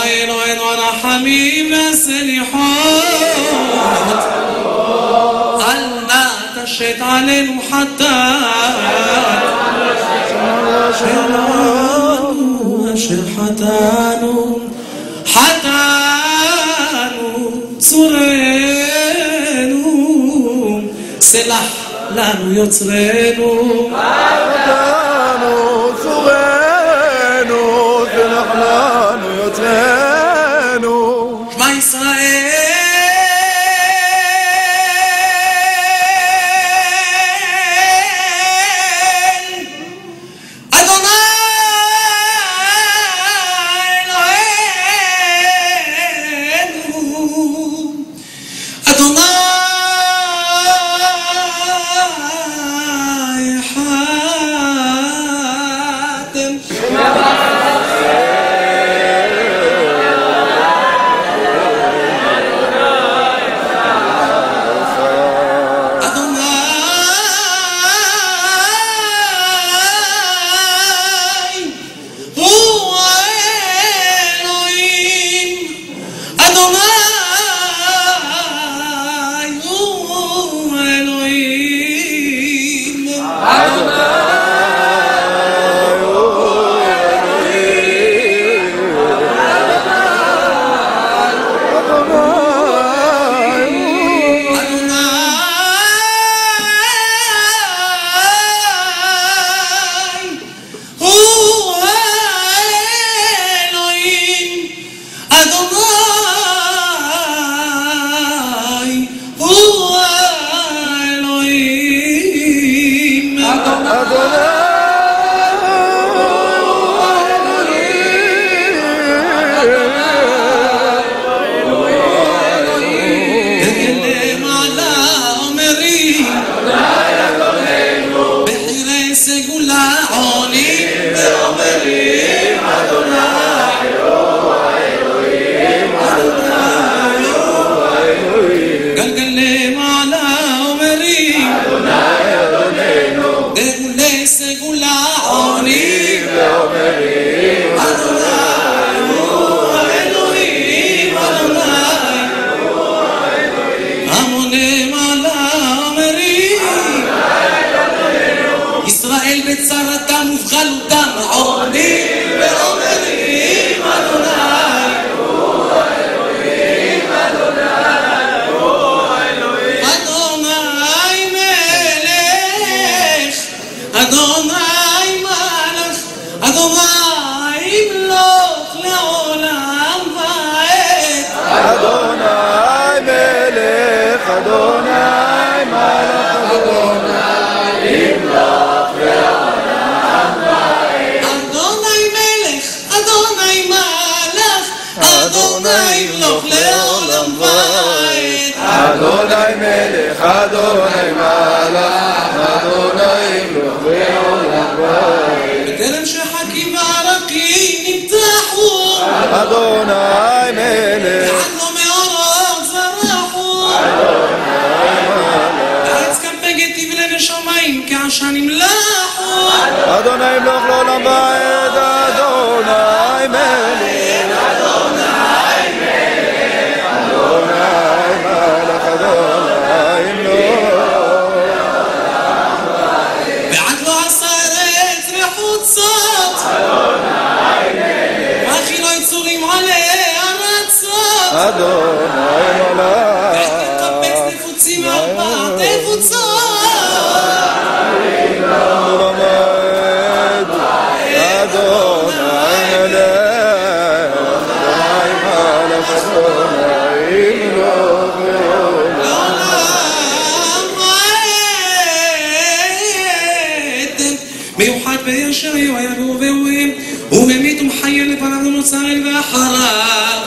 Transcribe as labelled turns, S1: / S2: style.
S1: אלוהינו הרחמים והסליחות, אל נא תשת עלינו חטאת אשר חטאנו צורנו, סלח לנו יוצרנו,
S2: חטאנו צורנו, סלח לנו יוצרנו.
S1: שמע ישראל בצרתם ובגלותם עונים ואומרים אדוני הוא האלוהים, אדוני הוא האלוהים, אדוני מלך, אדוני מלך, אדוני ימלוך לעולם ועד.
S2: אדוני מלך, אדוני מלך, אדוני ימלוך לעולם ועד.
S1: אדוני מלך, אדוני מלך, אדוני ימלוך לעולם ועד.
S2: אדוני מלך, אדוני מלך, אדוני ימלוך לעולם ועד.
S1: בטרם שחקים וערקים נמתחו,
S2: אדוני מלך,
S1: ועדנו מאורות זרחו, הארץ כפגת תבנה ושמיים כעשן ימלחו.
S2: אדוני ימלוך לעולם ועד. אדוני מלך, אדוני מלך, אדוני מלך, אדוני ימלוך.
S1: ועד לא עשה ארץ וחוצות, וכי לא יצורים עליה ארצות.
S2: אדוני מלך,
S1: ותקבץ נפוצים ארבע תפוצות. מיוחד בישר יוהרו ואוהים וממית ומחיה לפניו ונוצר אל ואחריו.